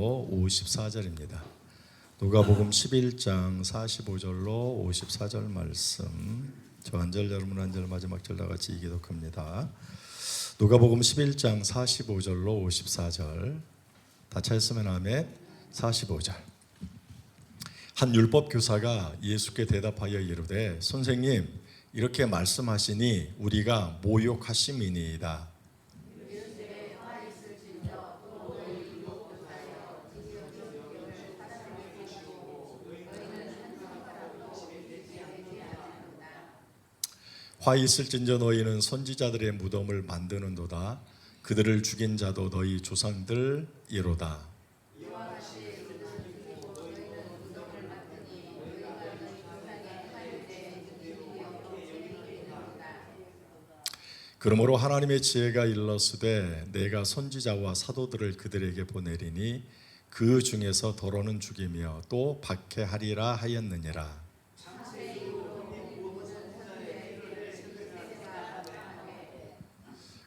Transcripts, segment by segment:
54절입니다. 누가복음 11장 45절로 54절 말씀. 저 한 절 여러분 한 절 마지막 절 다 같이 기독합니다. 누가복음 11장 45절로 54절 다 찾았으면 아멘. 45절. 한 율법 교사가 예수께 대답하여 이르되 선생님 이렇게 말씀하시니 우리가 모욕하심이니이다. 화 있을진저 너희는 선지자들의 무덤을 만드는도다. 그들을 죽인 자도 너희 조상들이로다. 그러므로 하나님의 지혜가 일렀으되 내가 선지자와 사도들을 그들에게 보내리니 그 중에서 더러는 죽이며 또 박해하리라 하였느니라.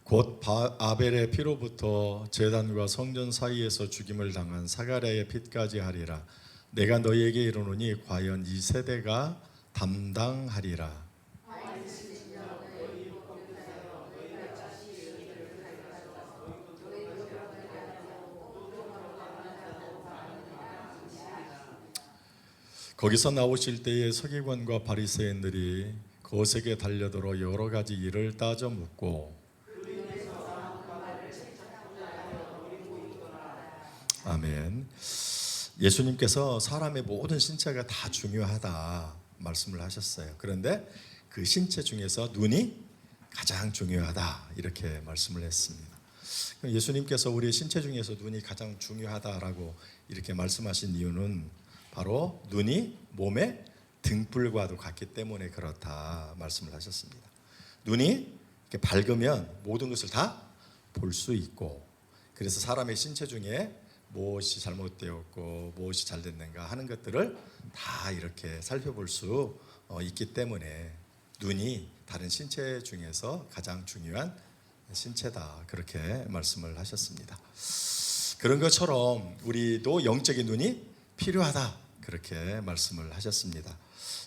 곧 아벨의 피로부터 제단과 성전 사이에서 죽임을 당한 사가랴의 피까지 하리라. 내가 너희에게 이르노니 과연 이 세대가 담당하리라. 거기서 나오실 때에 서기관과 바리새인들이 거색에 달려들어 여러 가지 일을 따져 묻고 아멘. 예수님께서 사람의 모든 신체가 다 중요하다 말씀을 하셨어요. 그런데 그 신체 중에서 눈이 가장 중요하다 이렇게 말씀을 했습니다. 예수님께서 우리 신체 중에서 눈이 가장 중요하다라고 이렇게 말씀하신 이유는 바로 눈이 몸의 등불과도 같기 때문에 그렇다 말씀을 하셨습니다. 눈이 이렇게 밝으면 모든 것을 다 볼 수 있고, 그래서 사람의 신체 중에 무엇이 잘못되었고 무엇이 잘 됐는가 하는 것들을 다 이렇게 살펴볼 수 있기 때문에 눈이 다른 신체 중에서 가장 중요한 신체다 그렇게 말씀을 하셨습니다. 그런 것처럼 우리도 영적인 눈이 필요하다 그렇게 말씀을 하셨습니다.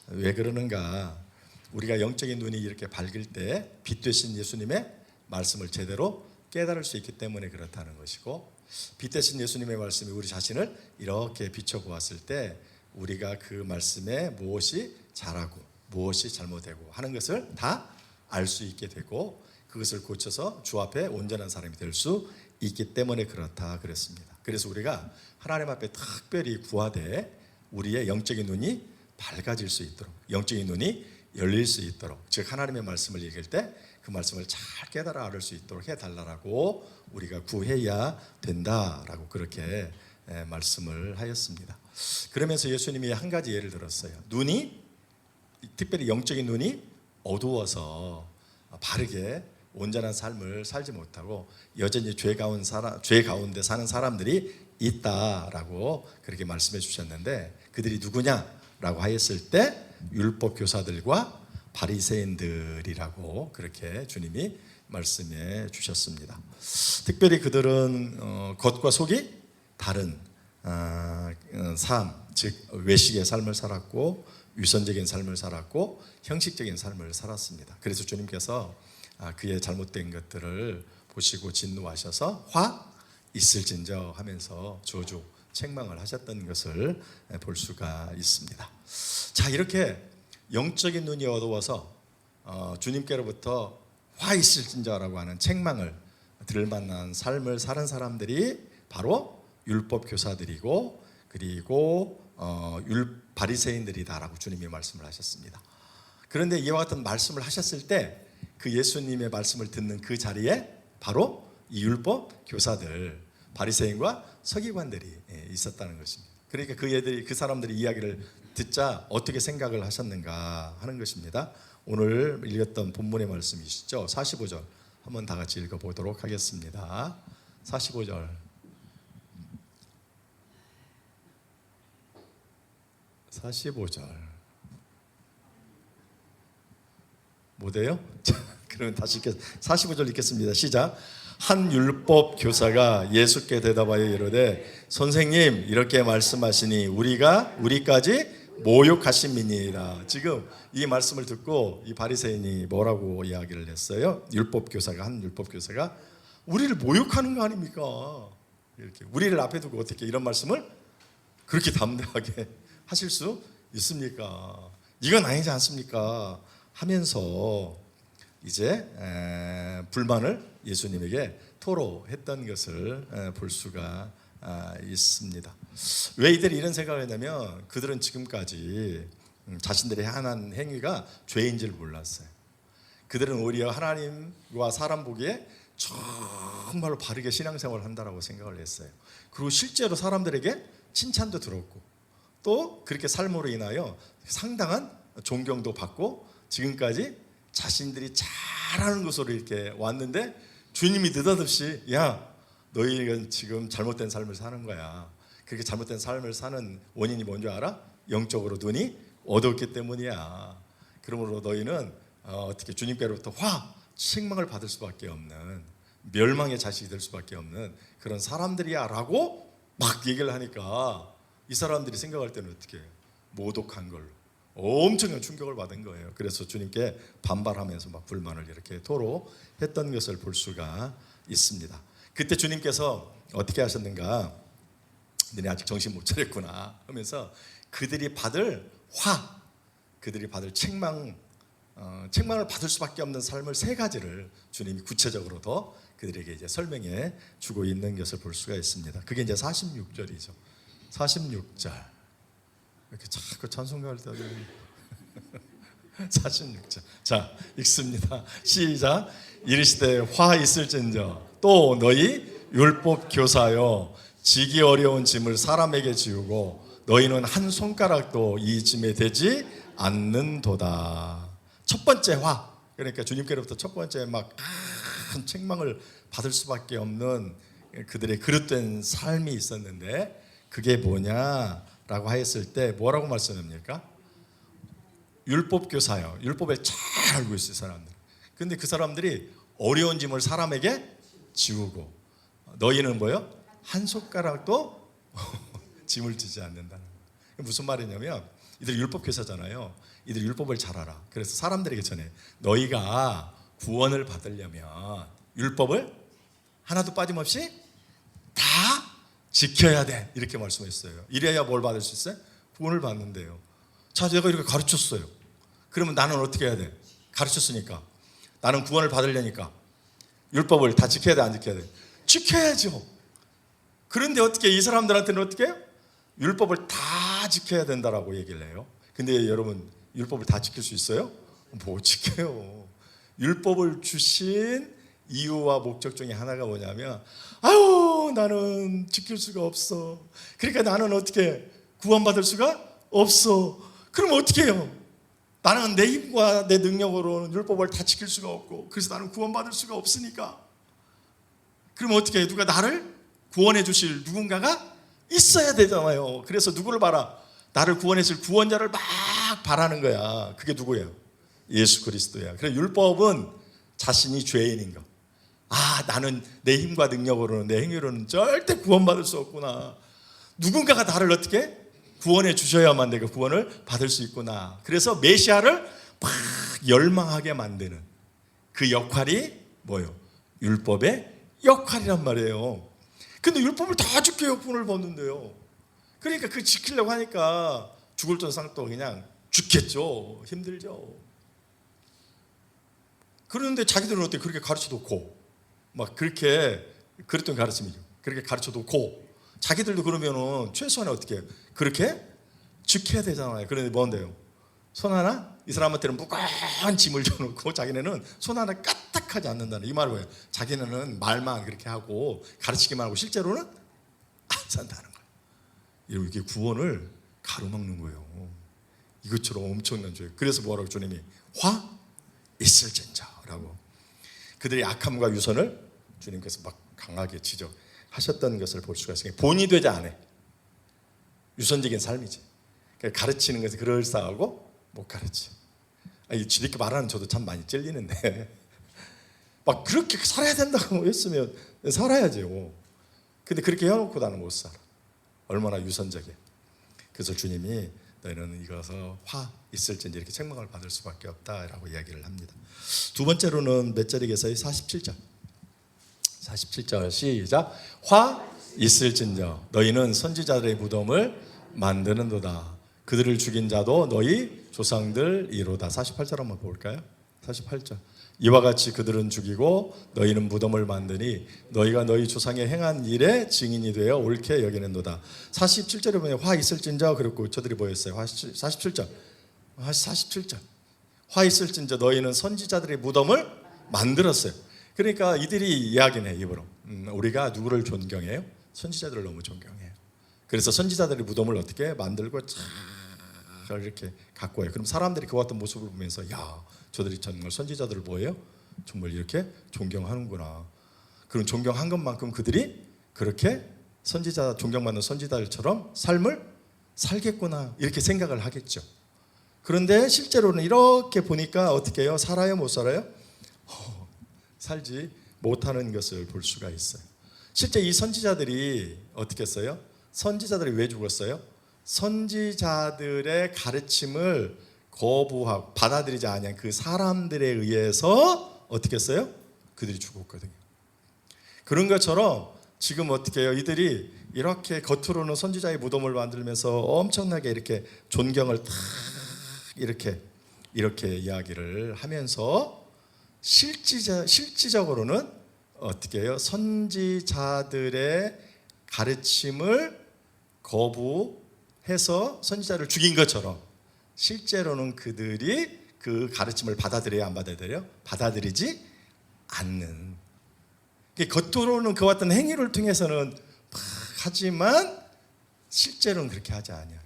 왜 그러는가? 우리가 영적인 눈이 이렇게 밝을 때 빛 되신 예수님의 말씀을 제대로 깨달을 수 있기 때문에 그렇다는 것이고, 빛 대신 예수님의 말씀이 우리 자신을 이렇게 비춰보았을 때 우리가 그 말씀에 무엇이 잘하고 무엇이 잘못되고 하는 것을 다 알 수 있게 되고 그것을 고쳐서 주 앞에 온전한 사람이 될 수 있기 때문에 그렇다 그랬습니다. 그래서 우리가 하나님 앞에 특별히 구하되 우리의 영적인 눈이 밝아질 수 있도록, 영적인 눈이 열릴 수 있도록, 즉 하나님의 말씀을 읽을 때 그 말씀을 잘 깨달아 알을 수 있도록 해달라고 우리가 구해야 된다라고 그렇게 말씀을 하였습니다. 그러면서 예수님이 한 가지 예를 들었어요. 눈이, 특별히 영적인 눈이 어두워서 바르게 온전한 삶을 살지 못하고 여전히 죄 가운데 사는 사람들이 있다라고 그렇게 말씀해 주셨는데, 그들이 누구냐라고 하였을 때 율법 교사들과 바리새인들이라고 그렇게 주님이 말씀해 주셨습니다. 특별히 그들은 겉과 속이 다른 삶, 즉 외식의 삶을 살았고 위선적인 삶을 살았고 형식적인 삶을 살았습니다. 그래서 주님께서 그의 잘못된 것들을 보시고 진노하셔서 화 있을진저 하면서 저주 책망을 하셨던 것을 볼 수가 있습니다. 자, 이렇게 영적인 눈이 어두워서 주님께로부터 화 있을진저라고 하는 책망을 들을 만한 삶을 사는 사람들이 바로 율법 교사들이고 그리고 바리새인들이다라고 주님이 말씀을 하셨습니다. 그런데 이와 같은 말씀을 하셨을 때 그 예수님의 말씀을 듣는 그 자리에 바로 이 율법 교사들, 바리새인과 서기관들이 있었다는 것입니다. 그러니까 그 사람들이 이야기를 듣자 어떻게 생각을 하셨는가 하는 것입니다. 오늘 읽었던 본문의 말씀이시죠. 45절 한번 다 같이 읽어보도록 하겠습니다. 45절. 45절. 못 해요? 그러면 다시 45절 읽겠습니다. 시작. 한 율법 교사가 예수께 대답하여 이르되 선생님 이렇게 말씀하시니 우리까지 모욕하심이니라. 지금 이 말씀을 듣고 이 바리새인이 뭐라고 이야기를 했어요? 한 율법 교사가 우리를 모욕하는 거 아닙니까? 이렇게 우리를 앞에 두고 어떻게 이런 말씀을 그렇게 담대하게 하실 수 있습니까? 이건 아니지 않습니까? 하면서 이제 불만을 예수님에게 토로했던 것을 볼 수가 있습니다. 왜 이들이 이런 생각을 했냐면 그들은 지금까지 자신들의 행한 행위가 죄인 줄 몰랐어요. 그들은 오히려 하나님과 사람 보기에 정말로 바르게 신앙생활을 한다라고 생각을 했어요. 그리고 실제로 사람들에게 칭찬도 들었고 또 그렇게 삶으로 인하여 상당한 존경도 받고 지금까지 자신들이 잘하는 곳으로 이렇게 왔는데 주님이 느닷없이 야 너희는 지금 잘못된 삶을 사는 거야. 그렇게 잘못된 삶을 사는 원인이 뭔지 알아? 영적으로 눈이 어두웠기 때문이야. 그러므로 너희는 어떻게 주님께로부터 책망을 받을 수밖에 없는 멸망의 자식이 될 수밖에 없는 그런 사람들이야 라고 막 얘기를 하니까 이 사람들이 생각할 때는 어떻게 모독한 걸로 엄청난 충격을 받은 거예요. 그래서 주님께 반발하면서 막 불만을 이렇게 토로했던 것을 볼 수가 있습니다. 그때 주님께서 어떻게 하셨는가? 너네 아직 정신 못 차렸구나 하면서 그들이 받을 책망을 받을 수밖에 없는 삶을 3가지를 주님이 구체적으로 더 그들에게 이제 설명해 주고 있는 것을 볼 수가 있습니다. 그게 이제 46절이죠. 46절. 이렇게 자꾸 찬송가를 따고 46절. 자, 읽습니다. 시작. 이르시되 화 있을진저 또 너희 율법 교사여 지기 어려운 짐을 사람에게 지우고 너희는 한 손가락도 이 짐에 대지 않는도다. 첫 번째 그러니까 주님께로부터 첫 번째 막 큰 책망을 받을 수밖에 없는 그들의 그릇된 삶이 있었는데 그게 뭐냐라고 하였을 때 뭐라고 말씀합니까? 율법 교사요. 율법을 잘 알고 있어요 사람들. 근데 그 사람들이 어려운 짐을 사람에게 지우고 너희는 뭐요? 한 손가락도 짐을 지지 않는다는 거예요. 무슨 말이냐면 이들 율법 교사잖아요. 이들 율법을 잘 알아. 그래서 사람들에게 전해 너희가 구원을 받으려면 율법을 하나도 빠짐없이 다 지켜야 돼 이렇게 말씀했어요. 이래야 뭘 받을 수 있어요? 구원을 받는데요. 자, 내가 이렇게 가르쳤어요. 그러면 나는 어떻게 해야 돼? 가르쳤으니까 나는 구원을 받으려니까 율법을 다 지켜야 돼, 안 지켜야 돼? 지켜야죠. 그런데 어떻게 이 사람들한테는 어떻게 해요? 율법을 다 지켜야 된다라고 얘기를 해요. 근데 여러분 율법을 다 지킬 수 있어요? 못 지켜요. 율법을 주신 이유와 목적 중에 하나가 뭐냐면 나는 지킬 수가 없어. 그러니까 나는 어떻게 구원받을 수가 없어. 그럼 어떻게 해요? 나는 내 힘과 내 능력으로는 율법을 다 지킬 수가 없고 그래서 나는 구원받을 수가 없으니까 그럼 어떻게 해요? 누가 나를 구원해 주실 누군가가 있어야 되잖아요. 그래서 누구를 바라? 나를 구원해 줄 구원자를 막 바라는 거야. 그게 누구예요? 예수 그리스도야. 그래서 율법은 자신이 죄인인 거. 나는 내 힘과 능력으로는 내 행위로는 절대 구원받을 수 없구나. 누군가가 나를 어떻게 구원해 주셔야만 내가 구원을 받을 수 있구나. 그래서 메시아를 막 열망하게 만드는 그 역할이 뭐예요? 율법의 역할이란 말이에요. 근데 율법을 다 지켜야 구원을 받는데요. 그러니까 그 지키려고 하니까 죽을 전상도 그냥 죽겠죠. 힘들죠. 그런데 자기들은 어떻게 그렇게 가르쳐 놓고 막 그렇게 그랬던 가르침이죠. 그렇게 가르쳐 놓고 자기들도 그러면은 최소한 어떻게 그렇게 지켜야 되잖아요. 그런데 뭔데요? 손 하나 이 사람한테는 무거운 짐을 줘놓고 자기네는 손 하나 까딱하지 않는다는 이 말은 뭐예요? 자기네는 말만 그렇게 하고 가르치기만 하고 실제로는 안 산다는 거예요. 이게 구원을 가로막는 거예요. 이것처럼 엄청난 죄. 그래서 뭐라고 주님이 화 있을진저라고 그들의 악함과 유선을 주님께서 막 강하게 지적하셨던 것을 볼 수가 있으니까 본이 되지 않아. 유선적인 삶이지. 그러니까 가르치는 것이 그럴싸하고 못 가르치. 이렇게 말하는 저도 참 많이 찔리는데 막 그렇게 살아야 된다고 했으면 살아야죠. 근데 그렇게 해놓고 나는 못 살아. 얼마나 유선적이야. 그래서 주님이 너희는 이것서 화 있을진지 이렇게 책망을 받을 수밖에 없다라고 이야기를 합니다. 두 번째로는 몇 절이겠어요? 47절. 47절 시작. 화 있을진저 너희는 선지자들의 무덤을 만드는도다. 그들을 죽인 자도 너희 조상들이로다. 48절 한번 볼까요? 48절. 이와 같이 그들은 죽이고 너희는 무덤을 만드니 너희가 너희 조상의 행한 일에 증인이 되어 옳게 여기는도다. 47절에 보면 화 있을진저 그리고 저들이 보였어요. 47절. 47절. 화 있을진저 너희는 선지자들의 무덤을 만들었어요. 그러니까 이들이 이야기네 입으로. 우리가 누구를 존경해요? 선지자들을 너무 존경해요. 그래서 선지자들의 무덤을 어떻게 만들고 잘 이렇게 갖고 와요. 그럼 사람들이 그 같은 모습을 보면서 야 저들이 정말 선지자들을 뭐예요? 정말 이렇게 존경하는구나. 그럼 존경한 것만큼 그들이 그렇게 선지자 존경받는 선지자들처럼 삶을 살겠구나 이렇게 생각을 하겠죠. 그런데 실제로는 이렇게 보니까 어떻게 해요? 살아요? 못 살아요? 살지 못하는 것을 볼 수가 있어요. 실제 이 선지자들이 어떻게 했어요? 선지자들이 왜 죽었어요? 선지자들의 가르침을 거부하고 받아들이지 않은 그 사람들에 의해서 어떻게 했어요? 그들이 죽었거든요. 그런 것처럼 지금 어떻게 해요? 이들이 이렇게 겉으로는 선지자의 무덤을 만들면서 엄청나게 이렇게 존경을 탁 이렇게 이야기를 하면서 실질적으로는 어떻게 해요? 선지자들의 가르침을 거부해서 선지자를 죽인 것처럼 실제로는 그들이 그 가르침을 받아들여야 안 받아들여요? 받아들이지 않는. 겉으로는 그와 같은 행위를 통해서는 막 하지만 실제로는 그렇게 하지 않아요.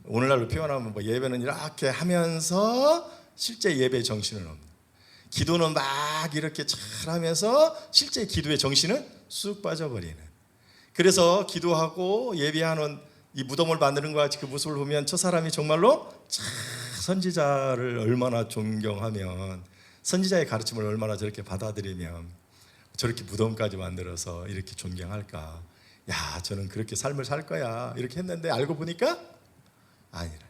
오늘날로 표현하면 뭐 예배는 이렇게 하면서 실제 예배의 정신은 없는. 기도는 막 이렇게 잘하면서 실제 기도의 정신은 쑥 빠져버리는. 그래서 기도하고 예배하는 이 무덤을 만드는 것 같이 그 모습을 보면 저 사람이 정말로 선지자를 얼마나 존경하면 선지자의 가르침을 얼마나 저렇게 받아들이면 저렇게 무덤까지 만들어서 이렇게 존경할까. 야 저는 그렇게 삶을 살 거야 이렇게 했는데 알고 보니까 아니라.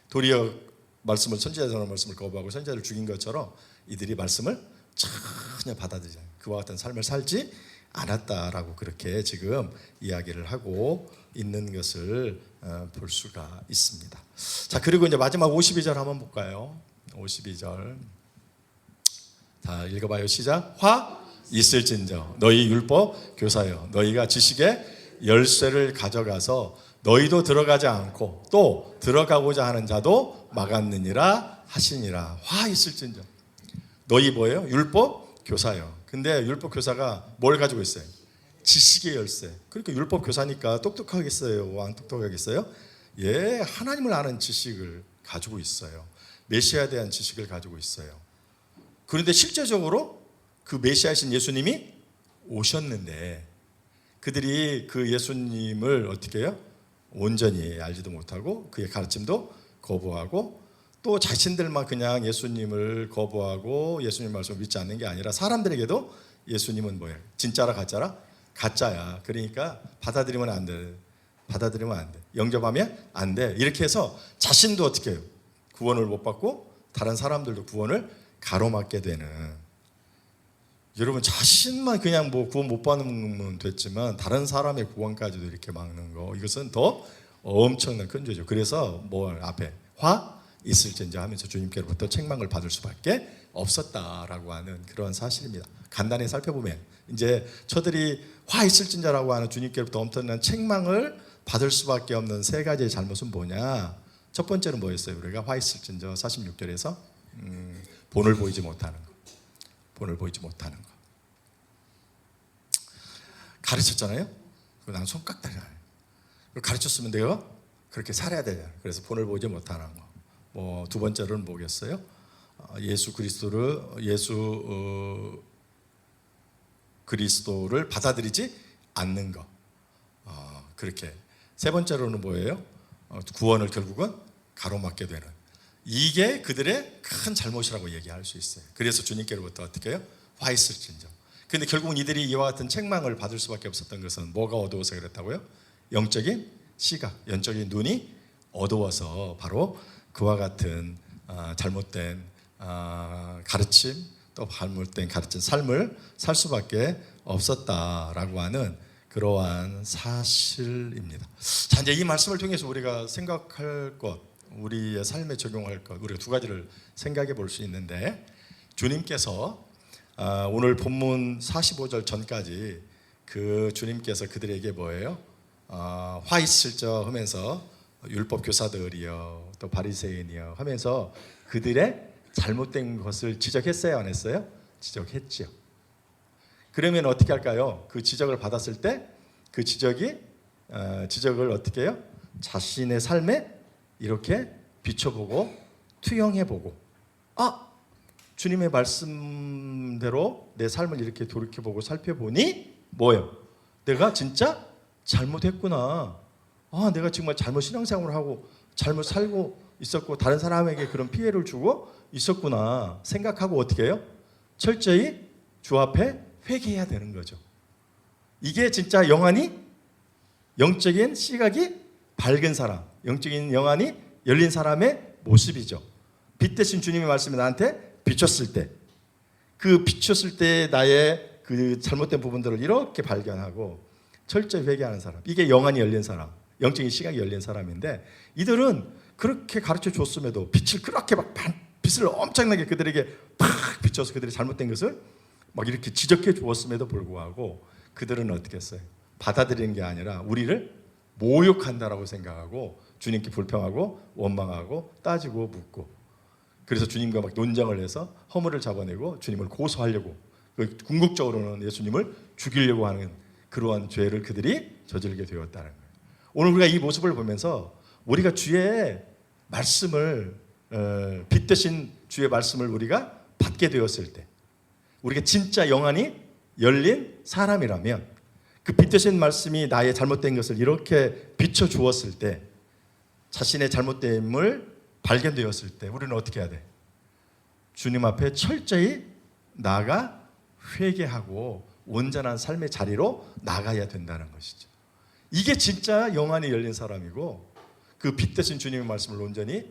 도리어 말씀을 선지자의 말씀을 거부하고 선지자를 죽인 것처럼 이들이 말씀을 전혀 받아들이지 않아요. 그와 같은 삶을 살지 않았다라고 그렇게 지금 이야기를 하고 있는 것을 볼 수가 있습니다. 자 그리고 이제 마지막 52절 한번 볼까요? 52절 다 읽어봐요. 시작. 화 있을진저 너희 율법 교사여 너희가 지식의 열쇠를 가져가서 너희도 들어가지 않고 또 들어가고자 하는 자도 막았느니라 하시니라. 화 있을진저 너희 뭐예요? 율법 교사요. 근데 율법 교사가 뭘 가지고 있어요? 지식의 열쇠. 그러니까 율법 교사니까 똑똑하겠어요? 안 똑똑하겠어요? 예, 하나님을 아는 지식을 가지고 있어요. 메시아에 대한 지식을 가지고 있어요. 그런데 실제적으로 그 메시아이신 예수님이 오셨는데 그들이 그 예수님을 어떻게 해요? 온전히 알지도 못하고 그의 가르침도 거부하고 또 자신들만 그냥 예수님을 거부하고 예수님 말씀을 믿지 않는 게 아니라 사람들에게도 예수님은 뭐예요? 진짜라 가짜라? 가짜야. 그러니까 받아들이면 안 돼. 받아들이면 안 돼. 영접하면 안 돼. 이렇게 해서 자신도 어떻게 해요? 구원을 못 받고 다른 사람들도 구원을 가로막게 되는. 여러분 자신만 그냥 뭐 구원 못 받으면 됐지만 다른 사람의 구원까지도 이렇게 막는 거 이것은 더 엄청난 큰 죄죠. 그래서 뭐 앞에 화 있을진저 하면서 주님께로부터 책망을 받을 수밖에 없었다라고 하는 그런 사실입니다. 간단히 살펴보면 이제 저들이 화 있을진저라고 하는 주님께로부터 엄청난 책망을 받을 수밖에 없는 세 가지의 잘못은 뭐냐? 첫 번째는 뭐였어요? 우리가 화 있을진저 46절에서 본을 보이지 못하는 거. 본을 보이지 못하는 거. 가르쳤잖아요. 난 손깍다리잖아요. 가르쳤으면 내가 그렇게 살아야 되잖아요. 그래서 본을 보이지 못하는 거. 뭐 두 번째로는 뭐겠어요? 예수 그리스도를 받아들이지 않는 거. 그렇게. 세 번째로는 뭐예요? 구원을 결국은 가로막게 되는. 이게 그들의 큰 잘못이라고 얘기할 수 있어요. 그래서 주님께로부터 어떻게 해요? 와 있을진저. 근데 결국은 이들이 이와 같은 책망을 받을 수밖에 없었던 것은 뭐가 어두워서 그랬다고요? 영적인 시각, 영적인 눈이 어두워서 바로 그와 같은 잘못된 가르침, 또 잘못된 가르친 삶을 살 수밖에 없었다라고 하는 그러한 사실입니다. 자, 이제 이 말씀을 통해서 우리가 생각할 것, 우리의 삶에 적용할 것, 우리가 두 가지를 생각해 볼 수 있는데, 주님께서 오늘 본문 45절 전까지 그 주님께서 그들에게 뭐예요? 화 있을저 하면서 율법 교사들이여 또 바리새인이여 하면서 그들의 잘못된 것을 지적했어요, 안 했어요? 지적했죠. 그러면 어떻게 할까요? 그 지적을 받았을 때 그 지적을 어떻게 해요? 자신의 삶에 이렇게 비춰보고 투영해보고, 주님의 말씀대로 내 삶을 이렇게 돌이켜보고 살펴보니 뭐예요? 내가 진짜 잘못했구나. 내가 정말 잘못 신앙생활을 하고 잘못 살고 있었고 다른 사람에게 그런 피해를 주고 있었구나 생각하고 어떻게 해요? 철저히 주 앞에 회개해야 되는 거죠. 이게 진짜 영적인 시각이 밝은 사람, 영적인 영안이 열린 사람의 모습이죠. 빛 대신 주님의 말씀이 나한테 비쳤을 때, 그 비쳤을 때 나의 그 잘못된 부분들을 이렇게 발견하고 철저히 회개하는 사람, 이게 영안이 열린 사람, 영적인 시각이 열린 사람인데, 이들은 그렇게 가르쳐 줬음에도 빛을 그렇게 막 빛을 엄청나게 그들에게 팍 비춰서 그들이 잘못된 것을 막 이렇게 지적해 주었음에도 불구하고 그들은 어떻게 했어요? 받아들이는 게 아니라 우리를 모욕한다라고 생각하고 주님께 불평하고 원망하고 따지고 묻고, 그래서 주님과 막 논쟁을 해서 허물을 잡아내고 주님을 고소하려고, 궁극적으로는 예수님을 죽이려고 하는 그러한 죄를 그들이 저지르게 되었다는 거예요. 오늘 우리가 이 모습을 보면서 우리가 주의 말씀을 빛 대신 주의 말씀을 우리가 받게 되었을 때, 우리가 진짜 영안이 열린 사람이라면 그 빛 대신 말씀이 나의 잘못된 것을 이렇게 비춰 주었을 때, 자신의 잘못됨을 발견되었을 때 우리는 어떻게 해야 돼? 주님 앞에 철저히 나아가 회개하고 온전한 삶의 자리로 나가야 된다는 것이죠. 이게 진짜 영안이 열린 사람이고 그 빛 대신 주님의 말씀을 온전히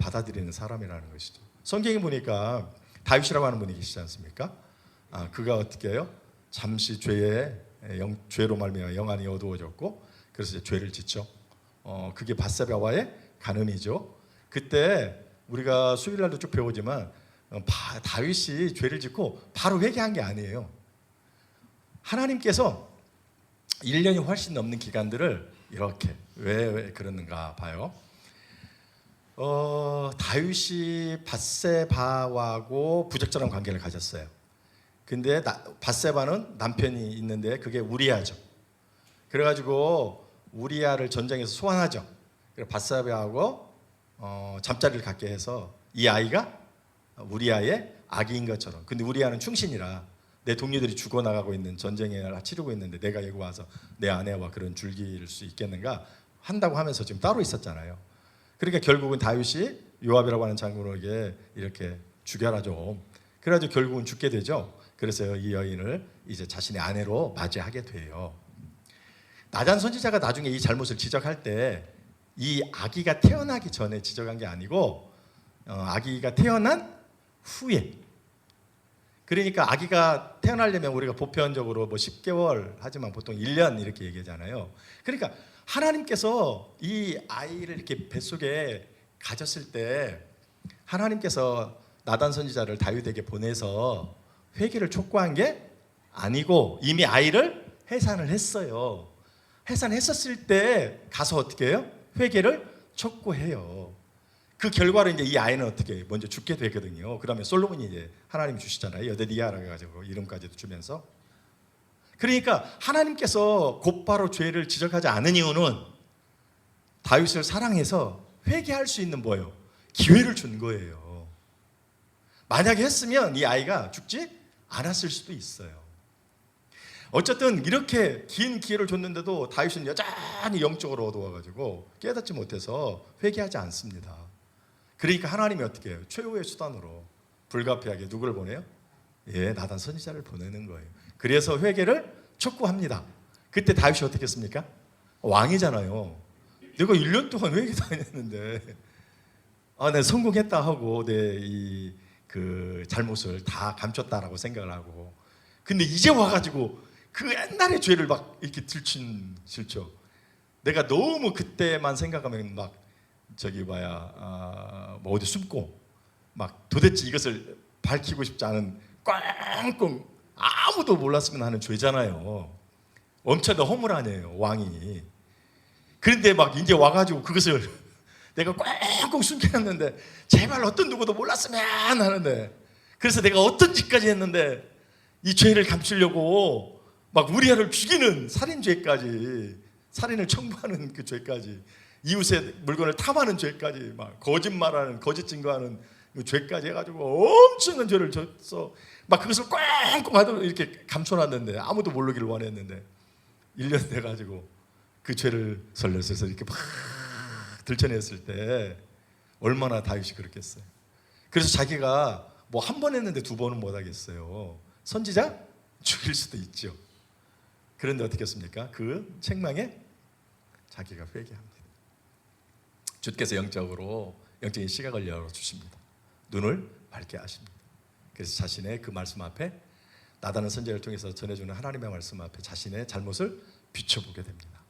받아들이는 사람이라는 것이죠. 성경에 보니까 다윗이라고 하는 분이 계시지 않습니까? 그가 어떻게 해요? 잠시 죄로 말미암아 영안이 어두워졌고 그래서 이제 죄를 짓죠. 그게 밧세바와의 간음이죠. 그때 우리가 수요일날도 쭉 배우지만 다윗이 죄를 짓고 바로 회개한 게 아니에요. 하나님께서 1년이 훨씬 넘는 기간들을 이렇게 왜 그러는가 봐요. 다윗이 밧세바하고 부적절한 관계를 가졌어요. 근데 밧세바는 남편이 있는데 그게 우리아죠. 그래가지고 우리아를 전쟁에서 소환하죠. 그래서 밧세바하고 잠자리를 갖게 해서 이 아이가 우리아의 아기인 것처럼. 근데 우리아는 충신이라 내 동료들이 죽어나가고 있는 전쟁을 치르고 있는데 내가 여기 와서 내 아내와 그런 줄기일 수 있겠는가 한다고 하면서 지금 따로 있었잖아요. 그러니까 결국은 다윗이 요압이라고 하는 장군에게 이렇게 죽여라 좀. 그래가지고 결국은 죽게 되죠. 그래서 이 여인을 이제 자신의 아내로 맞이하게 돼요. 나단 선지자가 나중에 이 잘못을 지적할 때 이 아기가 태어나기 전에 지적한 게 아니고 아기가 태어난 후에. 그러니까 아기가 태어나려면 우리가 보편적으로 10개월 하지만 보통 1년 이렇게 얘기하잖아요. 그러니까 하나님께서 이 아이를 이렇게 뱃속에 가졌을 때 하나님께서 나단 선지자를 다윗에게 보내서 회개를 촉구한 게 아니고 이미 아이를 해산을 했어요. 해산했었을 때 가서 어떻게 해요? 회개를 촉구해요. 그 결과로 이제 이 아이는 어떻게 먼저 죽게 되거든요. 그러면 솔로몬이 이제 하나님이 주시잖아요. 여데디아라고 해가지고 이름까지도 주면서. 그러니까 하나님께서 곧바로 죄를 지적하지 않은 이유는 다윗을 사랑해서 회개할 수 있는 뭐예요? 기회를 준 거예요. 만약에 했으면 이 아이가 죽지 않았을 수도 있어요. 어쨌든 이렇게 긴 기회를 줬는데도 다윗은 여전히 영적으로 어두워가지고 깨닫지 못해서 회개하지 않습니다. 그러니까 하나님이 어떻게 해요? 최후의 수단으로 불가피하게 누구를 보내요? 나단 선지자를 보내는 거예요. 그래서 회개를 촉구합니다. 그때 다윗이 어떻게 했습니까? 왕이잖아요. 내가 1년 동안 회개도 안 했는데 내가 성공했다 하고 내 그 잘못을 다 감췄다라고 생각을 하고, 근데 이제 와가지고 그 옛날의 죄를 막 이렇게 들추죠. 내가 너무 그때만 생각하면 막 뭐 어디 숨고 막 도대체 이것을 밝히고 싶지 않은 꽝꽝 아무도 몰랐으면 하는 죄잖아요. 엄청난 허물 아니에요, 왕이. 그런데 막 이제 와가지고 그것을 내가 꽝꽝 숨겨놨는데 제발 어떤 누구도 몰랐으면 하는데, 그래서 내가 어떤 짓까지 했는데 이 죄를 감추려고 막 우리아를 죽이는 살인죄까지, 살인을 청구하는 그 죄까지, 이웃의 물건을 탐하는 죄까지, 막 거짓말하는, 거짓 증거하는 그 죄까지 해가지고 엄청난 죄를 졌어. 막 그것을 꽝꽝 하도록 이렇게 감춰놨는데 아무도 모르기를 원했는데 1년 돼가지고 그 죄를 설레서 이렇게 막 들춰냈을 때 얼마나 다윗이 그렇겠어요. 그래서 자기가 뭐 한 번 했는데 2번은 못 하겠어요. 선지자 죽일 수도 있죠. 그런데 어떻게 했습니까? 그 책망에 자기가 회개합니다. 주께서 영적인 시각을 열어주십니다. 눈을 밝게 하십니다. 그래서 자신의 그 말씀 앞에, 나다는 선지자를 통해서 전해주는 하나님의 말씀 앞에 자신의 잘못을 비춰보게 됩니다.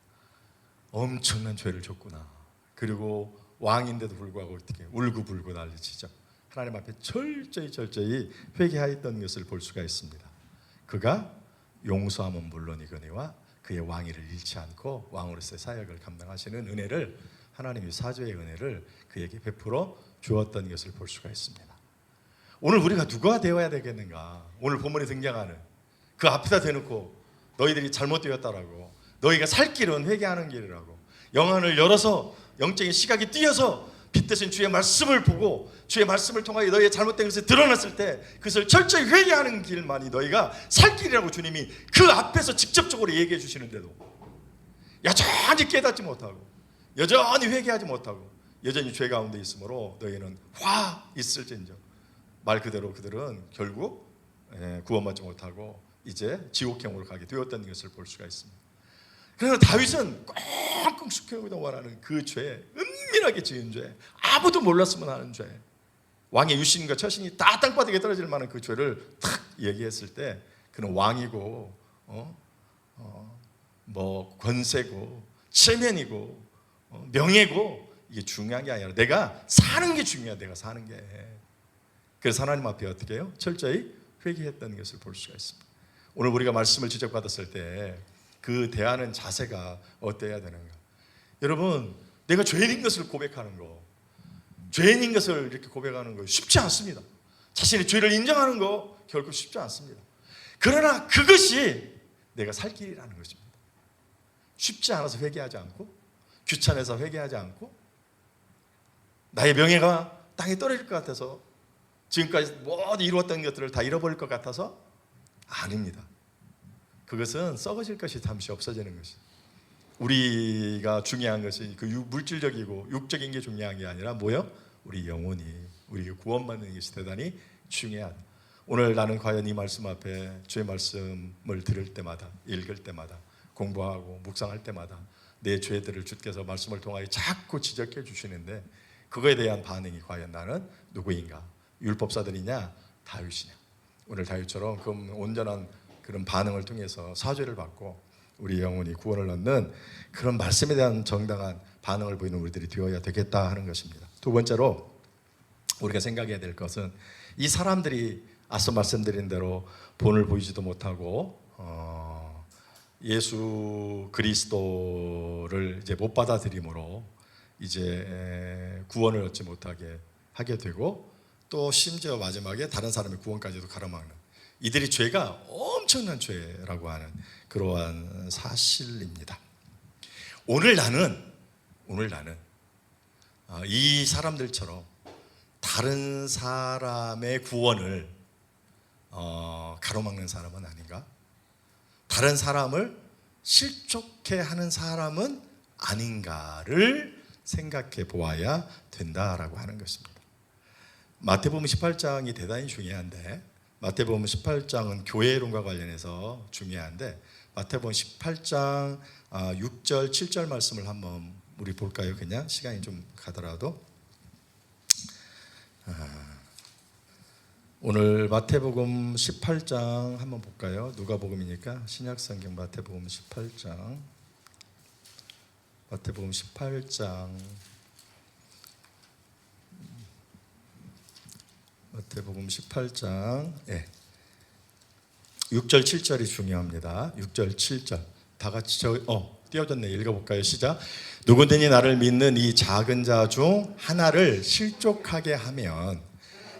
엄청난 죄를 졌구나. 그리고 왕인데도 불구하고 어떻게 울고불고 난리치죠. 하나님 앞에 철저히 회개하였던 것을 볼 수가 있습니다. 그가 용서함은 물론이거니와 그의 왕위를 잃지 않고 왕으로서의 사역을 감당하시는 은혜를, 하나님의 사죄의 은혜를 그에게 베풀어 주었던 것을 볼 수가 있습니다. 오늘 우리가 누가 되어야 되겠는가? 오늘 본문에 등장하는 그 앞에다 대놓고 너희들이 잘못되었다라고, 너희가 살 길은 회개하는 길이라고, 영안을 열어서 영적인 시각이 띄어서 빛대신 주의 말씀을 보고 주의 말씀을 통하여 너희의 잘못된 것을 드러났을 때 그것을 철저히 회개하는 길만이 너희가 살 길이라고 주님이 그 앞에서 직접적으로 얘기해 주시는데도 여전히 깨닫지 못하고, 여전히 회개하지 못하고, 여전히 죄 가운데 있으므로 너희는 화 있을진저, 말 그대로 그들은 결국 구원받지 못하고 이제 지옥행으로 가게 되었다는 것을 볼 수가 있습니다. 그러나 다윗은 꽁꽁 숨겨오기도 원하는 그 죄, 은밀하게 지은 죄, 아무도 몰랐으면 하는 죄, 왕의 유신과 처신이 다 땅바닥에 떨어질 만한 그 죄를 탁 얘기했을 때 그는 왕이고 뭐 권세고 체면이고 명예고 이게 중요한 게 아니라 내가 사는 게 중요해. 내가 사는 게. 그래서 하나님 앞에 어떻게 해요? 철저히 회개했다는 것을 볼 수가 있습니다. 오늘 우리가 말씀을 지적받았을 때 그 대하는 자세가 어때야 되는가? 여러분, 내가 죄인인 것을 고백하는 거, 죄인인 것을 이렇게 고백하는 거 쉽지 않습니다. 자신의 죄를 인정하는 거 결코 쉽지 않습니다. 그러나 그것이 내가 살 길이라는 것입니다. 쉽지 않아서 회개하지 않고, 귀찮아서 회개하지 않고, 나의 명예가 땅에 떨어질 것 같아서, 지금까지 모두 이루었던 것들을 다 잃어버릴 것 같아서 아닙니다. 그것은 썩어질 것이 잠시 없어지는 것입니다. 우리가 중요한 것이 그 물질적이고 육적인 게 중요한 게 아니라 뭐요? 우리 영혼이, 우리 구원받는 것이 대단히 중요하다. 오늘 나는 과연 이 말씀 앞에 주의 말씀을 들을 때마다, 읽을 때마다, 공부하고 묵상할 때마다 내 죄들을 주께서 말씀을 통하여 자꾸 지적해 주시는데 그거에 대한 반응이 과연 나는 누구인가? 율법사들이냐? 다윗이냐? 오늘 다윗처럼 그 온전한 그런 반응을 통해서 사죄를 받고 우리 영혼이 구원을 얻는 그런 말씀에 대한 정당한 반응을 보이는 우리들이 되어야 되겠다 하는 것입니다. 두 번째로 우리가 생각해야 될 것은 이 사람들이 앞서 말씀드린 대로 본을 보이지도 못하고 예수 그리스도를 이제 못 받아들임으로 이제 구원을 얻지 못하게 하게 되고, 또 심지어 마지막에 다른 사람의 구원까지도 가로막는, 이들이 죄가 엄청난 죄라고 하는 그러한 사실입니다. 오늘 나는 이 사람들처럼 다른 사람의 구원을 가로막는 사람은 아닌가? 다른 사람을 실족해 하는 사람은 아닌가를 생각해 보아야 된다라고 하는 것입니다. 마태복음 18장이 대단히 중요한데 마태복음 18장은 교회론과 관련해서 중요한데 마태복음 18장 6절 7절 말씀을 한번 우리 볼까요? 그냥 시간이 좀 가더라도 오늘 마태복음 18장 한번 볼까요? 누가복음이니까 신약성경 마태복음 18장 마태복음 18장 마태복음 18장 6절 7절이 중요합니다. 6절 7절 다 같이 띄워졌네. 읽어볼까요? 시작. 누구든지 나를 믿는 이 작은 자 중 하나를 실족하게 하면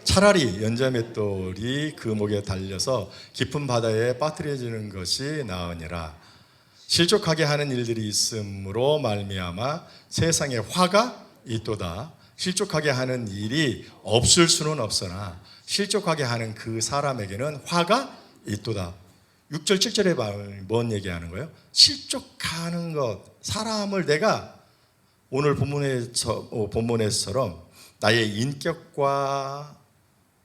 차라리 연자맷돌이 그 목에 달려서 깊은 바다에 빠뜨려지는 것이 나으니라. 실족하게 하는 일들이 있으므로 말미암아 세상에 화가 있도다. 실족하게 하는 일이 없을 수는 없으나 실족하게 하는 그 사람에게는 화가 있도다. 6절 7절에 뭔 얘기하는 거예요? 실족하는 것, 사람을 내가 오늘 본문에서처럼 나의 인격과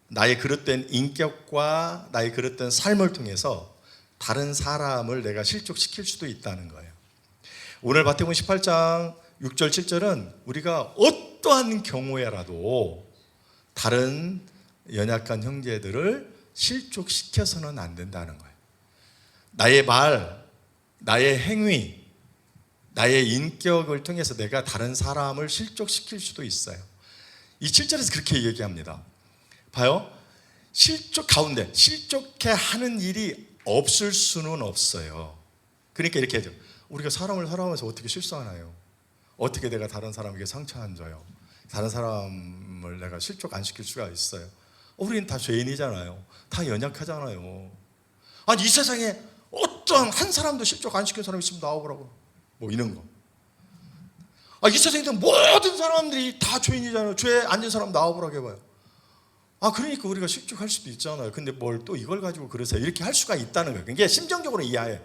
나의 그릇된 인격과 나의 그릇된 삶을 통해서 다른 사람을 내가 실족시킬 수도 있다는 거예요. 오늘 마태복음 18장 6절 7절은 우리가 어떠한 경우에라도 다른 연약한 형제들을 실족시켜서는 안 된다는 거예요. 나의 말, 나의 행위, 나의 인격을 통해서 내가 다른 사람을 실족시킬 수도 있어요. 이 7절에서 그렇게 얘기합니다. 봐요. 실족 가운데 실족해 하는 일이 없을 수는 없어요. 그러니까 이렇게 하죠. 우리가 사람을 살아가면서 어떻게 실수하나요? 어떻게 내가 다른 사람에게 상처 안 줘요? 다른 사람을 내가 실족 안 시킬 수가 있어요? 우리는 다 죄인이잖아요. 다 연약하잖아요. 아니 이 세상에 어떤 한 사람도 실족 안 시킨 사람이 있으면 나오라고. 뭐 이런 거. 이 세상에 있는 모든 사람들이 다 죄인이잖아요. 죄 앉은 사람 나와보라고 해봐요. 그러니까 우리가 실족할 수도 있잖아요. 근데 뭘 또 이걸 가지고 그러세요? 이렇게 할 수가 있다는 거예요. 그게 심정적으로 이해해.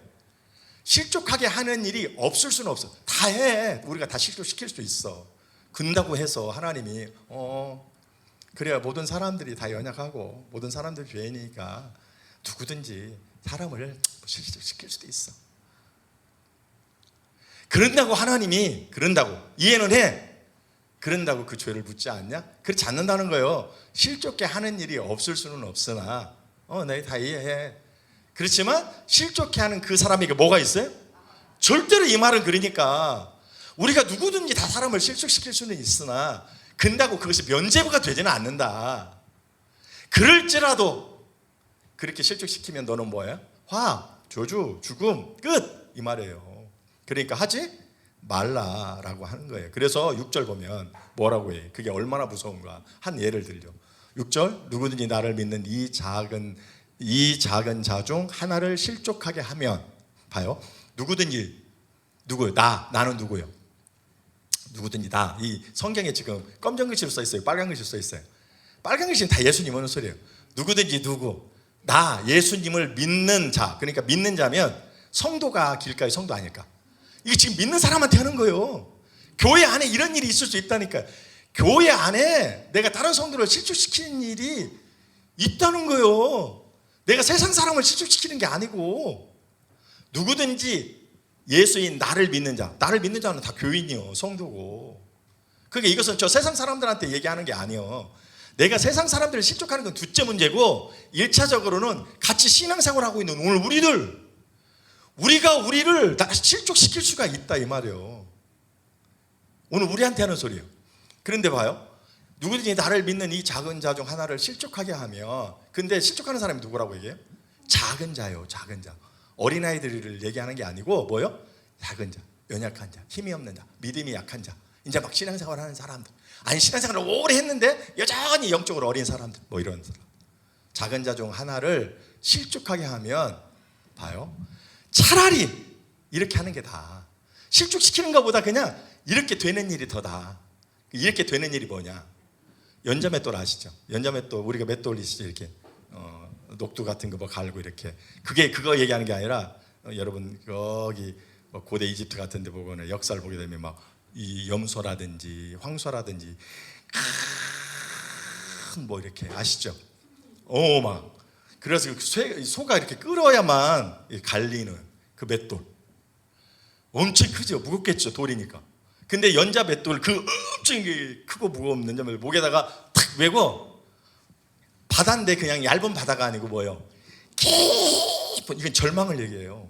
실족하게 하는 일이 없을 수는 없어. 다 해. 우리가 다 실족시킬 수 있어. 근다고 해서 하나님이 그래야 모든 사람들이 다 연약하고 모든 사람들이 죄인이니까 누구든지 사람을 실족시킬 수도 있어. 그런다고 하나님이 그런다고 이해는 해. 그런다고 그 죄를 묻지 않냐? 그렇지 않는다는 거예요. 실족해 하는 일이 없을 수는 없으나 내가 다 이해해. 그렇지만 실족해 하는 그 사람에게 뭐가 있어요? 절대로 이 말은 그러니까 우리가 누구든지 다 사람을 실족시킬 수는 있으나 근다고 그것이 면죄부가 되지는 않는다. 그럴지라도 그렇게 실족시키면 너는 뭐예요? 화, 저주, 죽음, 끝! 이 말이에요. 그러니까 하지 말라라고 하는 거예요. 그래서 6절 보면 뭐라고 해요? 그게 얼마나 무서운가. 한 예를 들죠. 6절 누구든지 나를 믿는 이 작은 자 중 하나를 실족하게 하면 봐요. 누구든지 누구요? 나는 누구요? 누구든지 나. 이 성경에 지금 검정 글씨로 써 있어요. 빨간 글씨로 써 있어요. 빨간 글씨는 다 예수님 오는 소리예요. 누구든지 누구. 나 예수님을 믿는 자. 그러니까 믿는 자면 성도가 길까요? 성도 아닐까? 이게 지금 믿는 사람한테 하는 거예요. 교회 안에 이런 일이 있을 수 있다니까. 교회 안에 내가 다른 성도를 실족시키는 일이 있다는 거예요. 내가 세상 사람을 실족시키는 게 아니고 누구든지 예수인 나를 믿는 자. 나를 믿는 자는 다 교인이요. 성도고. 그러니까 이것은 저 세상 사람들한테 얘기하는 게 아니에요. 내가 세상 사람들을 실족하는 건 둘째 문제고 1차적으로는 같이 신앙생활을 하고 있는 오늘 우리가 우리를 다 실족시킬 수가 있다 이 말이에요. 오늘 우리한테 하는 소리예요. 그런데 봐요. 누구든지 나를 믿는 이 작은 자 중 하나를 실족하게 하면 근데 실족하는 사람이 누구라고 얘기해요? 작은 자요. 작은 자. 어린아이들을 얘기하는 게 아니고 뭐요? 작은 자, 연약한 자, 힘이 없는 자, 믿음이 약한 자. 이제 막 신앙생활 하는 사람들. 아니 신앙생활을 오래 했는데 여전히 영적으로 어린 사람들. 뭐 이런 사람. 작은 자 중 하나를 실족하게 하면 봐요. 차라리 이렇게 하는 게 다. 실족시키는 것보다 그냥 이렇게 되는 일이 더 다. 이렇게 되는 일이 뭐냐? 연자맷돌 아시죠? 연자맷돌 우리가 맷돌 있죠 이렇게 녹두 같은 거 뭐 갈고 이렇게 그거 얘기하는 게 아니라 여러분 여기 뭐 고대 이집트 같은 데 보거나 역사를 보게 되면 막 이 염소라든지 황소라든지 큰 뭐 이렇게 아시죠? 막 그래서 소가 이렇게 끌어야만 갈리는 그 맷돌. 엄청 크죠. 무겁겠죠. 돌이니까. 근데 연자 맷돌 그 엄청 크고 무거운 연자 맷돌 목에다가 탁 메고, 바다인데 그냥 얇은 바다가 아니고 뭐예요? 깊은, 이건 절망을 얘기해요.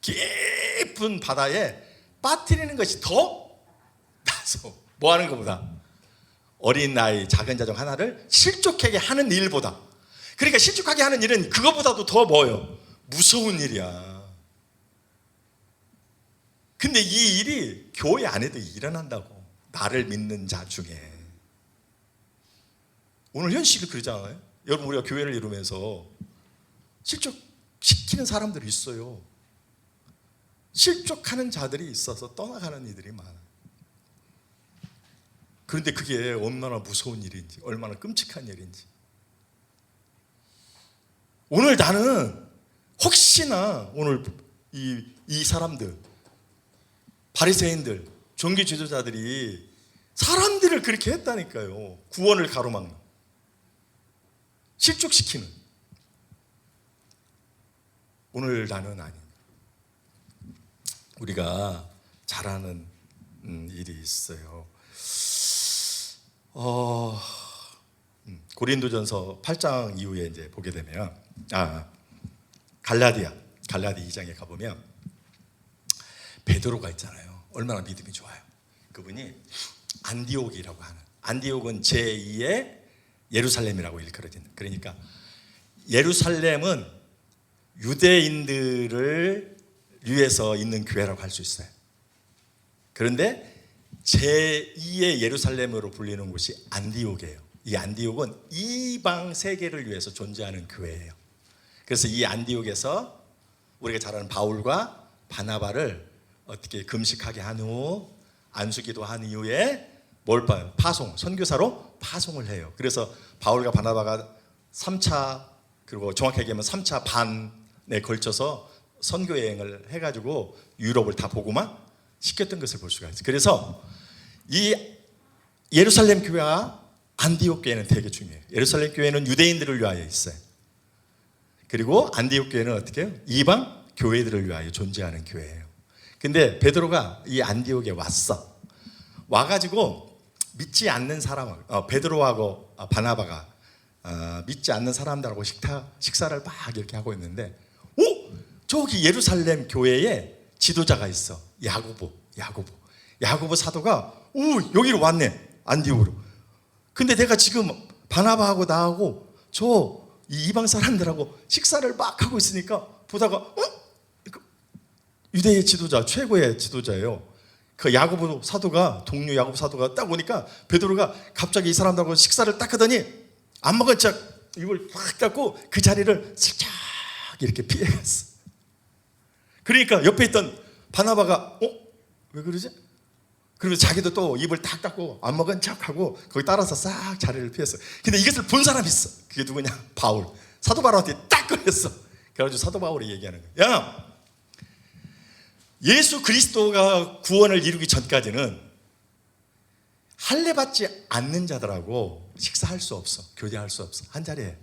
깊은 바다에 빠뜨리는 것이 더 나서 뭐 하는 것보다, 어린 아이 작은 자종 하나를 실족하게 하는 일보다, 그러니까 실족하게 하는 일은 그거보다도 더 뭐예요? 무서운 일이야. 근데 이 일이 교회 안에도 일어난다고. 나를 믿는 자 중에. 오늘 현실이 그러잖아요. 여러분, 우리가 교회를 이루면서 실족시키는 사람들이 있어요. 실족하는 자들이 있어서 떠나가는 이들이 많아요. 그런데 그게 얼마나 무서운 일인지, 얼마나 끔찍한 일인지. 오늘 나는 혹시나 오늘 이 사람들, 바리새인들, 종교 지도자들이 사람들을 그렇게 했다니까요. 구원을 가로막는, 실족시키는. 오늘 나는 아닌, 우리가 잘하는 일이 있어요. 고린도전서 8장 이후에 이제 보게 되면, 갈라디 2장에 가보면 베드로가 있잖아요. 얼마나 믿음이 좋아요. 그분이 안디옥이라고 하는, 안디옥은 제2의 예루살렘이라고 일컬어진, 그러니까 예루살렘은 유대인들을 위해서 있는 교회라고 할 수 있어요. 그런데 제2의 예루살렘으로 불리는 곳이 안디옥이에요. 이 안디옥은 이방 세계를 위해서 존재하는 교회예요. 그래서 이 안디옥에서 우리가 잘 아는 바울과 바나바를 어떻게 금식하게 한 후, 안수기도 한 이후에 뭘 봐요? 파송, 선교사로 파송을 해요. 그래서 바울과 바나바가 3차, 그리고 정확하게 얘기하면 3차 반에 걸쳐서 선교 여행을 해가지고 유럽을 다 보고만 시켰던 것을 볼 수가 있어요. 그래서 이 예루살렘 교회와 안디옥 교회는 되게 중요해요. 예루살렘 교회는 유대인들을 위하여 있어요. 그리고 안디옥 교회는 어떻게 해요? 이방 교회들을 위하여 존재하는 교회예요. 근데 베드로가 이 안디옥에 와가지고 믿지 않는 사람, 베드로하고 바나바가 믿지 않는 사람들하고 식사를 막 이렇게 하고 있는데, 저기 예루살렘 교회에 지도자가 있어. 야고보 사도가 여기로 왔네, 안디옥으로. 근데 내가 지금 바나바하고 나하고 저 이방 사람들하고 식사를 막 하고 있으니까 보다가 유대의 지도자, 최고의 지도자예요. 그 야고보 사도가, 동료 야고보 사도가 딱 오니까 베드로가 갑자기 이 사람들하고 식사를 딱 하더니 안 먹은 척 입을 팍 닫고 그 자리를 슬쩍 이렇게 피해갔어. 그러니까 옆에 있던 바나바가 왜 그러지? 그러면서 자기도 또 입을 딱 닫고 안 먹은 척하고 거기 따라서 싹 자리를 피했어. 근데 이것을 본 사람이 있어. 그게 누구냐? 바울. 사도 바울한테 딱 걸렸어. 그래가지고 사도 바울이 얘기하는 거야. 야, 예수 그리스도가 구원을 이루기 전까지는 할례 받지 않는 자들하고 식사할 수 없어. 교제할 수 없어. 한 자리에.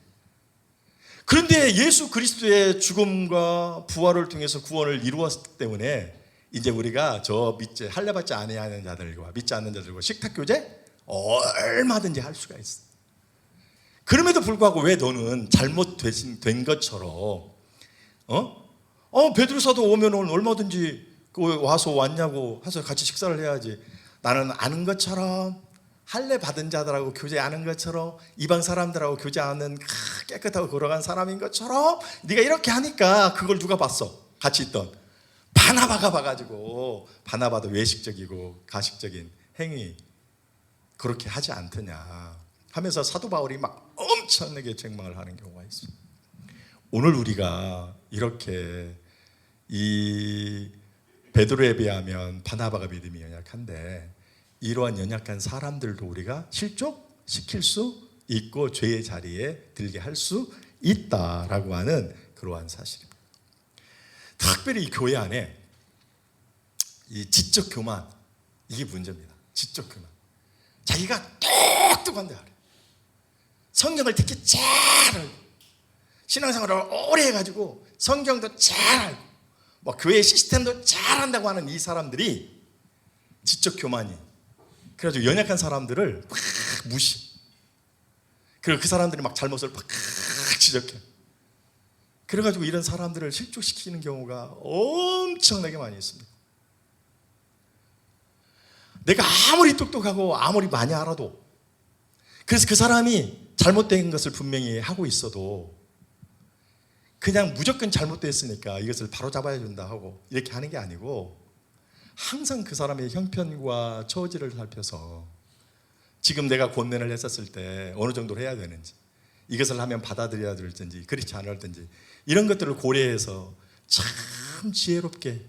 그런데 예수 그리스도의 죽음과 부활을 통해서 구원을 이루었기 때문에 이제 우리가 저 할례 받지 않는 자들과 믿지 않는 자들과 식탁 교제 얼마든지 할 수가 있어. 그럼에도 불구하고 왜 너는 잘못된 것처럼 베드로 사도 오면 얼마든지 와서 왔냐고 해서 같이 식사를 해야지. 나는 아는 것처럼, 할례 받은 자들하고 교제 아는 것처럼, 이방 사람들하고 교제하는 깨끗하고 걸어간 사람인 것처럼 네가 이렇게 하니까 그걸 누가 봤어? 같이 있던 바나바가 봐가지고, 바나바도 외식적이고 가식적인 행위 그렇게 하지 않더냐 하면서 사도 바울이 막 엄청나게 책망을 하는 경우가 있어요. 오늘 우리가 이렇게 이 베드로에 비하면 바나바가 믿음이 연약한데, 이러한 연약한 사람들도 우리가 실족시킬 수 있고 죄의 자리에 들게 할 수 있다라고 하는 그러한 사실입니다. 특별히 이 교회 안에 이 지적 교만, 이게 문제입니다. 지적 교만. 자기가 똑똑한데 성경을 특히 잘 알고 신앙생활을 오래 해가지고 성경도 잘 알고 뭐 교회 시스템도 잘 한다고 하는 이 사람들이 지적 교만이, 그래가지고 연약한 사람들을 막 무시, 그리고 그 사람들이 막 잘못을 막 지적해. 그래가지고 이런 사람들을 실족시키는 경우가 엄청나게 많이 있습니다. 내가 아무리 똑똑하고 아무리 많이 알아도, 그래서 그 사람이 잘못된 것을 분명히 하고 있어도 그냥 무조건 잘못됐으니까 이것을 바로잡아야 된다 하고 이렇게 하는 게 아니고, 항상 그 사람의 형편과 처지를 살펴서 지금 내가 권면을 했었을 때 어느 정도로 해야 되는지, 이것을 하면 받아들여야 될지 그렇지 않을든지, 이런 것들을 고려해서 참 지혜롭게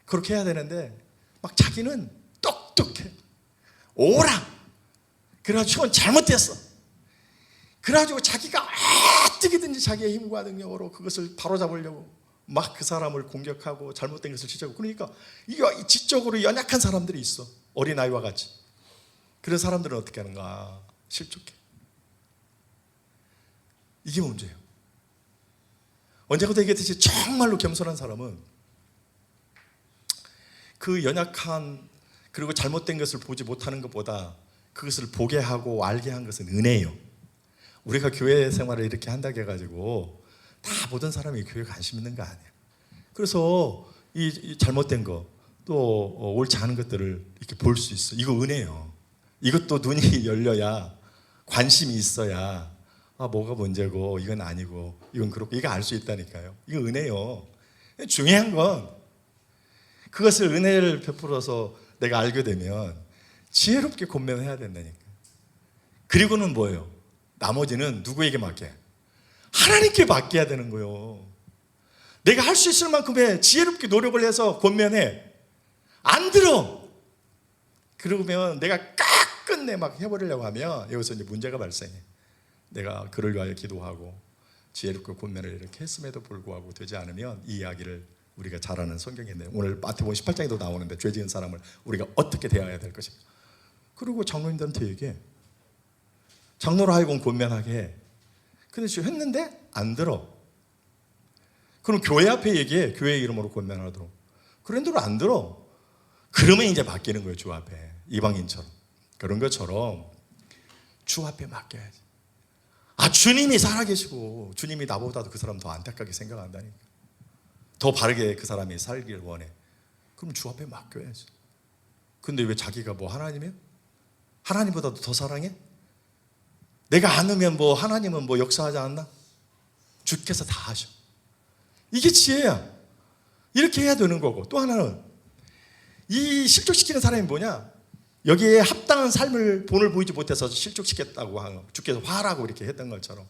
그렇게 해야 되는데, 막 자기는 똑똑해, 오라, 그래가지고 잘못됐어, 그래가지고 자기가 어떻게든지 자기의 힘과 능력으로 그것을 바로잡으려고 막 그 사람을 공격하고 잘못된 것을 지적하고, 그러니까 이거 지적으로 연약한 사람들이 있어. 어린아이와 같이. 그런 사람들은 어떻게 하는가? 실족해. 이게 문제예요. 언제부터 얘기했듯이 정말로 겸손한 사람은 그 연약한, 그리고 잘못된 것을 보지 못하는 것보다 그것을 보게 하고 알게 한 것은 은혜예요. 우리가 교회 생활을 이렇게 한다고 해가지고 다 모든 사람이 교회에 관심 있는 거 아니에요. 그래서 이 잘못된 거, 또 옳지 않은 것들을 이렇게 볼 수 있어. 이거 은혜예요. 이것도 눈이 열려야, 관심이 있어야, 아, 뭐가 문제고 이건 아니고 이건 그렇고 이거 알 수 있다니까요. 이거 은혜요. 중요한 건 그것을, 은혜를 베풀어서 내가 알게 되면 지혜롭게 권면해야 된다니까. 그리고는 뭐예요? 나머지는 누구에게 맡겨? 하나님께 맡겨야 되는 거예요. 내가 할 수 있을 만큼의 지혜롭게 노력을 해서 권면해. 안 들어. 그러면 내가 끝내 막 해버리려고 하면 여기서 이제 문제가 발생해. 내가 그를 위하여 기도하고 지혜롭게 권면을 이렇게 했음에도 불구하고 되지 않으면, 이 이야기를 우리가 잘 아는 성경인데, 오늘 마태복음 18장에도 나오는데, 죄 지은 사람을 우리가 어떻게 대해야 될 것인가. 그리고 장로님들한테 얘기해. 장로로 하여금 권면하게 해. 근데 지금 했는데 안 들어. 그럼 교회 앞에 얘기해. 교회 이름으로 권면하도록. 그런데도 안 들어. 그러면 이제 맡기는 거예요. 주 앞에. 이방인처럼. 그런 것처럼 주 앞에 맡겨야지. 아, 주님이 살아계시고 주님이 나보다도 그 사람 더 안타깝게 생각한다니까. 더 바르게 그 사람이 살기를 원해. 그럼 주 앞에 맡겨야지. 근데 왜 자기가 뭐 하나님이야? 하나님보다도 더 사랑해? 내가 않으면 뭐 하나님은 뭐 역사하지 않나? 주께서 다 하셔. 이게 지혜야. 이렇게 해야 되는 거고, 또 하나는 이 실족시키는 사람이 뭐냐? 여기에 합당한 삶을, 본을 보이지 못해서 실족시켰다고 하고, 주께서 화라고 이렇게 했던 것처럼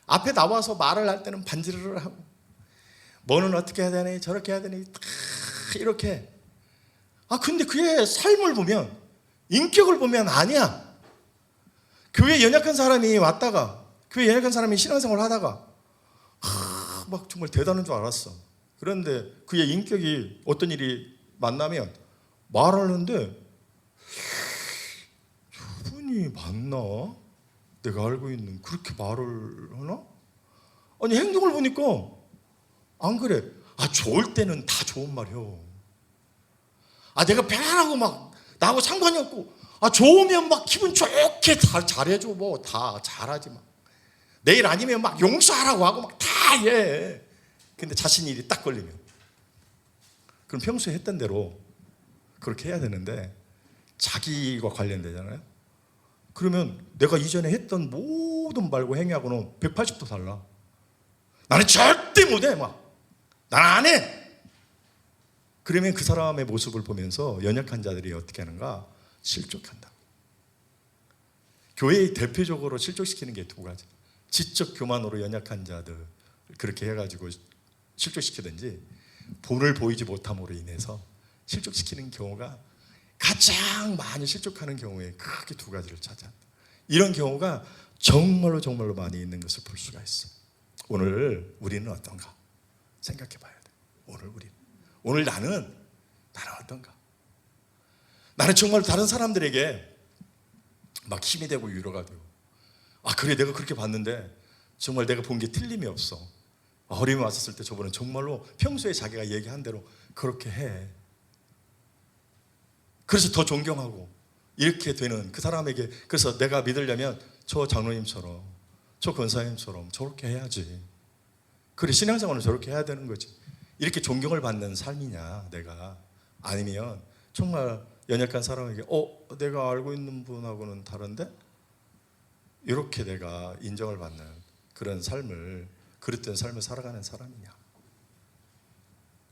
앞에 나와서 말을 할 때는 반지르르 하고, 뭐는 어떻게 해야 되니 저렇게 해야 되니 다 이렇게. 아, 근데 그의 삶을 보면, 인격을 보면 아니야. 교회 연약한 사람이 왔다가, 교회 연약한 사람이 신앙생활을 하다가 막 정말 대단한 줄 알았어. 그런데 그의 인격이 어떤 일이 만나면 말하는데, 저분이 맞나? 내가 알고 있는 그렇게 말을 하나? 아니, 행동을 보니까 안 그래. 아, 좋을 때는 다 좋은 말이요. 아, 내가 편안하고 막 나하고 상관이 없고, 아, 좋으면 막 기분 좋게 잘해줘. 뭐 다 잘하지 막. 내일 아니면 막 용서하라고 하고 막 다 해. 근데 자신 일이 딱 걸리면, 그럼 평소에 했던 대로 그렇게 해야 되는데 자기와 관련되잖아요. 그러면 내가 이전에 했던 모든 말과 행위하고는 180도 달라. 나는 절대 못해. 막 나는 안 해. 그러면 그 사람의 모습을 보면서 연약한 자들이 어떻게 하는가? 실족한다. 교회의 대표적으로 실족시키는 게 두 가지. 지적 교만으로 연약한 자들 그렇게 해가지고 실족시키든지, 본을 보이지 못함으로 인해서 실족시키는 경우가, 가장 많이 실족하는 경우에 크게 두 가지를 차지한다. 이런 경우가 정말로 정말로 많이 있는 것을 볼 수가 있어. 오늘 우리는 어떤가 생각해 봐야 돼. 오늘 나는 어떤가? 나는 정말 다른 사람들에게 막 힘이 되고 위로가 되고, 아, 그래, 내가 그렇게 봤는데 정말 내가 본 게 틀림이 없어. 어려움이 왔었을 때 저분은 정말로 평소에 자기가 얘기한 대로 그렇게 해. 그래서 더 존경하고 이렇게 되는 그 사람에게, 그래서 내가 믿으려면 저 장로님처럼, 저 권사님처럼 저렇게 해야지. 그래, 신앙생활은 저렇게 해야 되는 거지. 이렇게 존경을 받는 삶이냐 내가, 아니면 정말 연약한 사람에게 내가 알고 있는 분하고는 다른데 이렇게 내가 인정을 받는 그런 삶을, 그릇된 삶을 살아가는 사람이냐.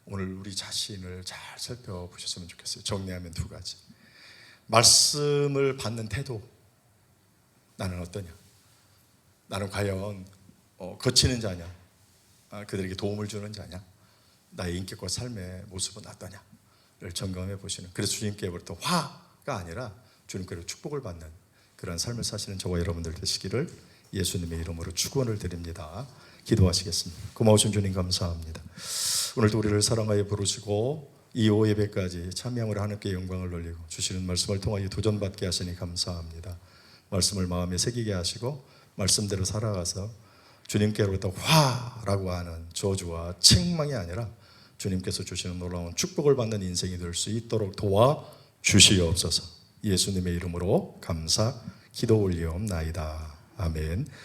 오늘 우리 자신을 잘 살펴보셨으면 좋겠어요. 정리하면 두 가지. 말씀을 받는 태도, 나는 어떠냐? 나는 과연 거치는 자냐? 그들에게 도움을 주는 자냐? 나의 인격과 삶의 모습은 어떠냐를 점검해 보시는, 그래서 주님께로부터 화가 아니라 주님께로 축복을 받는 그런 삶을 사시는 저와 여러분들 되시기를 예수님의 이름으로 축원을 드립니다. 기도하시겠습니다. 고마우신 주님 감사합니다. 오늘도 우리를 사랑하여 부르시고 이 오후 예배까지 참여함으로 하나님께 영광을 돌리고 주시는 말씀을 통하여 도전받게 하시니 감사합니다. 말씀을 마음에 새기게 하시고 말씀대로 살아가서 주님께로부터 화라고 하는 저주와 책망이 아니라 주님께서 주시는 놀라운 축복을 받는 인생이 될 수 있도록 도와주시옵소서. 예수님의 이름으로 감사 기도 올리옵나이다. 아멘.